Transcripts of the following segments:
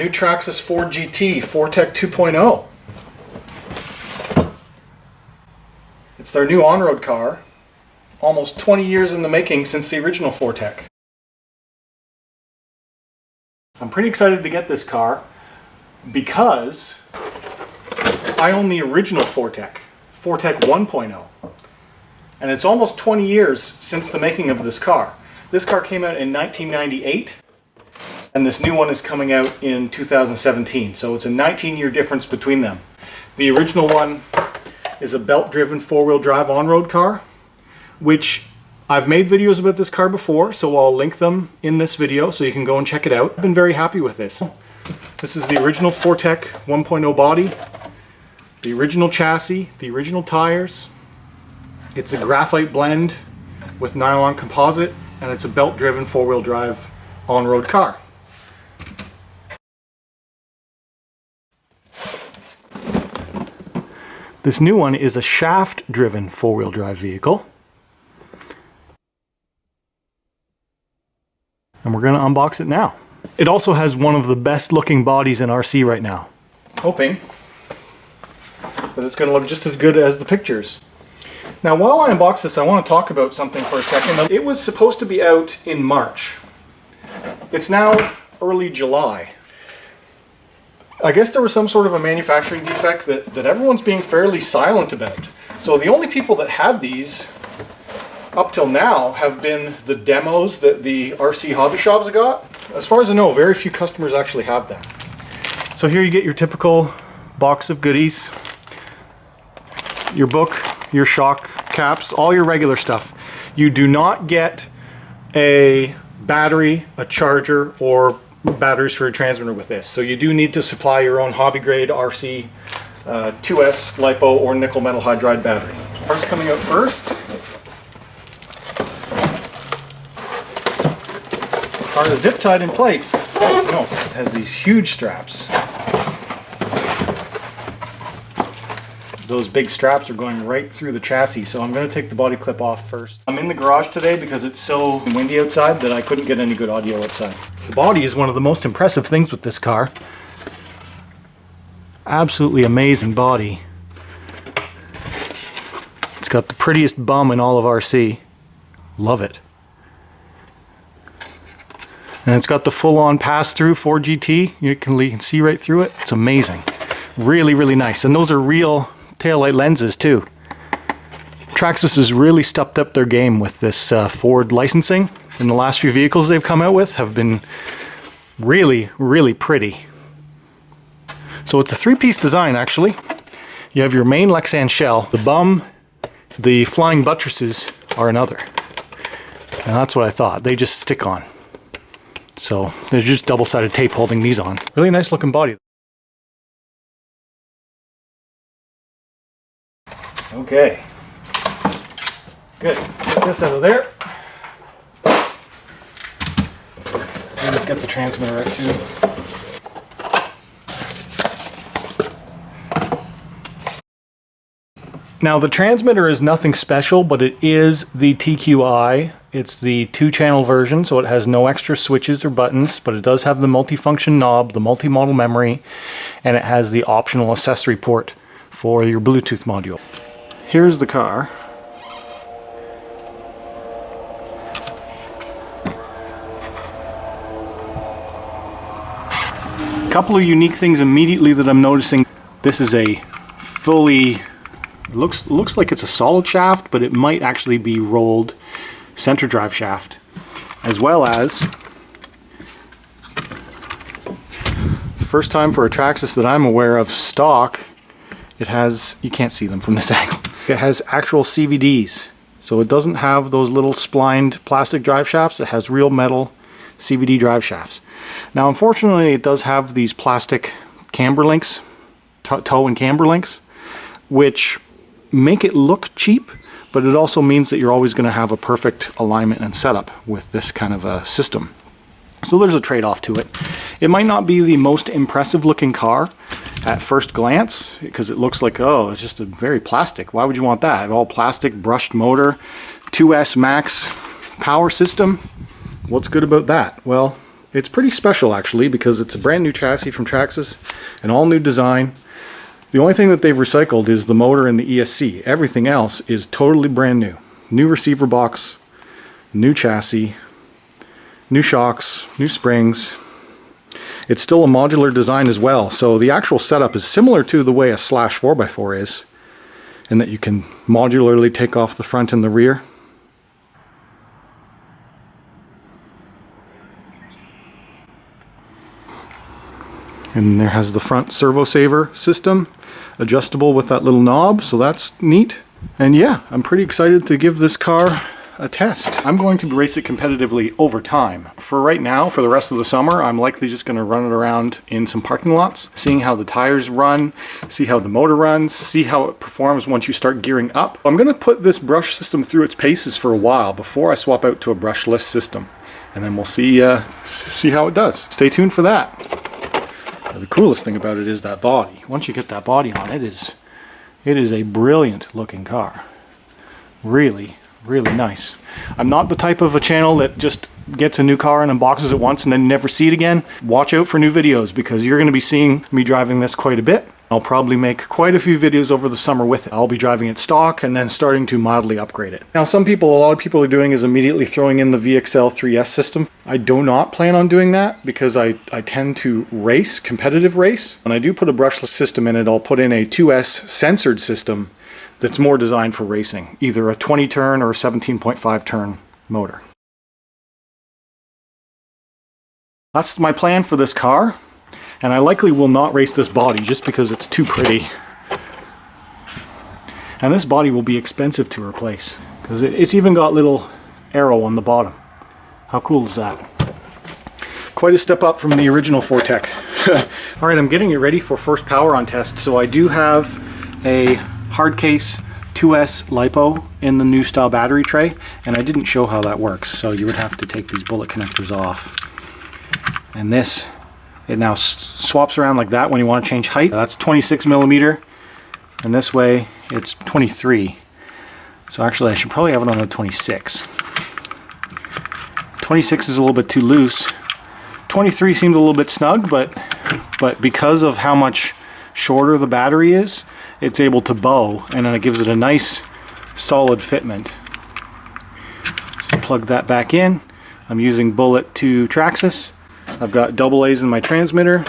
new Traxxas 4GT 4-TEC 2.0. It's their new on-road car, almost 20 years in the making since the original 4-TEC. I'm pretty excited to get this car because I own the original 4-TEC 1.0. And it's almost 20 years since the making of this car. This car came out in 1998, and this new one is coming out in 2017. So it's a 19-year difference between them. The original one is a belt-driven four-wheel drive on-road car, which I've made videos about this car before, so I'll link them in this video so you can go and check it out. I've been very happy with this. This is the original 4-TEC 1.0 body, the original chassis, the original tires. It's a graphite blend with nylon composite, and it's a belt-driven four-wheel drive on-road car. This new one is a shaft-driven four-wheel drive vehicle. And we're going to unbox it now. It also has one of the best-looking bodies in RC right now. Hoping that it's going to look just as good as the pictures. Now, while I unbox this, I want to talk about something for a second. It was supposed to be out in March. It's now early July. I guess there was some sort of a manufacturing defect that everyone's being fairly silent about. So the only people that had these up till now have been the demos that the RC hobby shops got. As far as I know, very few customers actually have them. So here you get your typical box of goodies. Your book, your shock caps, all your regular stuff. You do not get a battery, a charger, or batteries for your transmitter with this. So you do need to supply your own hobby grade RC 2S LiPo or nickel metal hydride battery. Parts coming out first. Car is zip tied in place. No, it has these huge straps. Those big straps are going right through the chassis, so I'm going to take the body clip off first. I'm in the garage today because it's so windy outside that I couldn't get any good audio outside. The body is one of the most impressive things with this car. Absolutely amazing body. It's got the prettiest bum in all of RC. Love it. And it's got the full-on pass-through 4GT. You can see right through it. It's amazing. Really, really nice. And those are real taillight lenses too. Traxxas has really stepped up their game with this Ford licensing, and the last few vehicles they've come out with have been really, really pretty. So it's a three-piece design actually. You have your main Lexan shell, the bum, the flying buttresses are another. And that's what I thought. They just stick on. So there's just double-sided tape holding these on. Really nice looking body. Okay, good. Get this out of there. And let's get the transmitter out too. Now the transmitter is nothing special, but it is the TQI. It's the 2-channel version, so it has no extra switches or buttons, but it does have the multi-function knob, the multi-modal memory, and it has the optional accessory port for your Bluetooth module. Here's the car. A couple of unique things immediately that I'm noticing. This is a fully, looks like it's a solid shaft, but it might actually be rolled center drive shaft, as well as first time for a Traxxas that I'm aware of stock. It has, you can't see them from this angle. It has actual CVDs. So it doesn't have those little splined plastic drive shafts. It has real metal CVD drive shafts. Now, unfortunately, it does have these plastic camber links, toe and camber links, which make it look cheap, but it also means that you're always going to have a perfect alignment and setup with this kind of a system. So there's a trade-off to it. It might not be the most impressive looking car at first glance, because it looks like, oh, it's just a very plastic. Why would you want that? All plastic, brushed motor, 2S max power system. What's good about that? Well, It's pretty special actually, because it's a brand new chassis from Traxxas, an all new design. The only thing that they've recycled is the motor and the ESC. Everything else is totally brand new. New receiver box, new chassis, new shocks, new springs. It's still a modular design as well, so the actual setup is similar to the way a Slash 4x4 is, in that you can modularly take off the front and the rear. And there has the front servo saver system, adjustable with that little knob, so that's neat. And yeah, I'm pretty excited to give this car a test. I'm going to race it competitively over time. For right now, for the rest of the summer, I'm likely just going to run it around in some parking lots, seeing how the tires run, see how the motor runs, see how it performs once you start gearing up. I'm going to put this brush system through its paces for a while before I swap out to a brushless system, and then we'll see how it does. Stay tuned for that. The coolest thing about it is that body. Once you get that body on, it is a brilliant looking car. Really nice. I'm not the type of a channel that just gets a new car and unboxes it once and then never see it again. Watch out for new videos, because you're going to be seeing me driving this quite a bit. I'll probably make quite a few videos over the summer with it. I'll be driving it stock and then starting to mildly upgrade it. Now a lot of people are doing is immediately throwing in the VXL 3S system. I do not plan on doing that, because I tend to race, competitive race. When I do put a brushless system in it, I'll put in a 2S censored system that's more designed for racing, either a 20 turn or a 17.5 turn motor. That's my plan for this car, and I likely will not race this body just because it's too pretty. And this body will be expensive to replace, because it's even got little arrow on the bottom. How cool is that? Quite a step up from the original 4-TEC. Alright, I'm getting it ready for first power on test. So I do have a hard case 2S LiPo in the new style battery tray, and I didn't show how that works, so you would have to take these bullet connectors off. And this, it now swaps around like that when you want to change height. That's 26 millimeter, and this way it's 23. So actually I should probably have it on a 26. 26 is a little bit too loose. 23 seems a little bit snug, but because of how much shorter the battery is, it's able to bow, and then it gives it a nice solid fitment. Just plug that back in. I'm using Bullet 2 Traxxas. I've got double A's in my transmitter.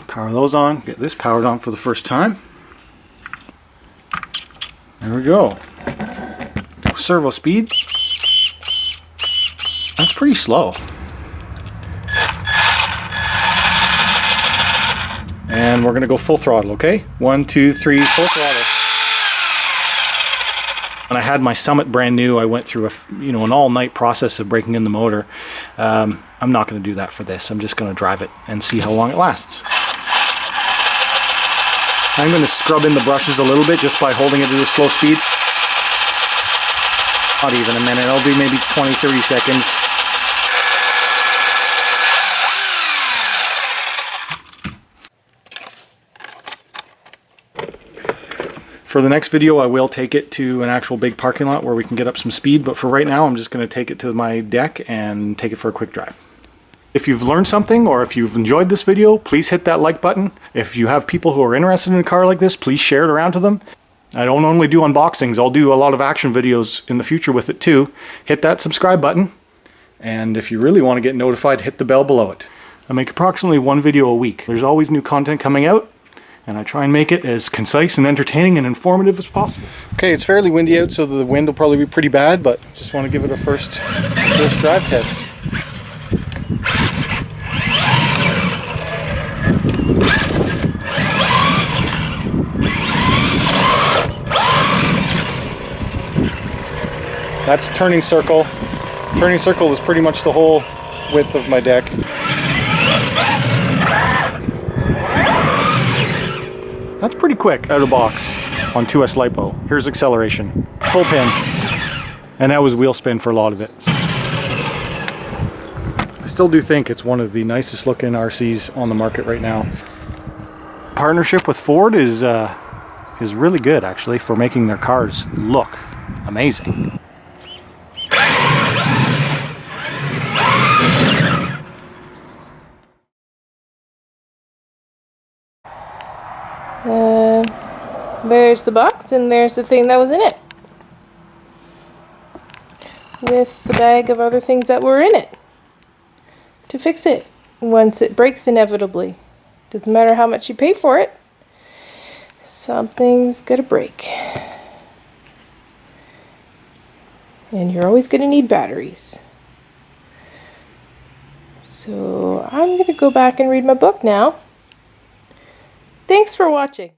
Power those on. Get this powered on for the first time. There we go. Servo speed. That's pretty slow. And we're going to go full throttle, okay? 1, 2, 3, full throttle. When I had my Summit brand new, I went through an all-night process of breaking in the motor. I'm not going to do that for this. I'm just going to drive it and see how long it lasts. I'm going to scrub in the brushes a little bit just by holding it at a slow speed. Not even a minute. I'll do maybe 20-30 seconds. For the next video, I will take it to an actual big parking lot where we can get up some speed, but for right now, I'm just going to take it to my deck and take it for a quick drive. If you've learned something, or if you've enjoyed this video, please hit that like button. If you have people who are interested in a car like this, please share it around to them. I don't only do unboxings, I'll do a lot of action videos in the future with it too. Hit that subscribe button, and if you really want to get notified, hit the bell below it. I make approximately one video a week. There's always new content coming out, and I try and make it as concise and entertaining and informative as possible. Okay, it's fairly windy out, so the wind will probably be pretty bad, but just want to give it a first drive test. That's turning circle. Turning circle is pretty much the whole width of my deck. That's pretty quick out of the box on 2S LiPo. Here's acceleration. Full pin. And that was wheel spin for a lot of it. I still do think it's one of the nicest looking RCs on the market right now. Partnership with Ford is really good actually for making their cars look amazing. There's the box, and there's the thing that was in it, with the bag of other things that were in it to fix it once it breaks inevitably. Doesn't matter how much you pay for it, something's gonna break. And you're always gonna need batteries. So I'm gonna go back and read my book now. Thanks for watching.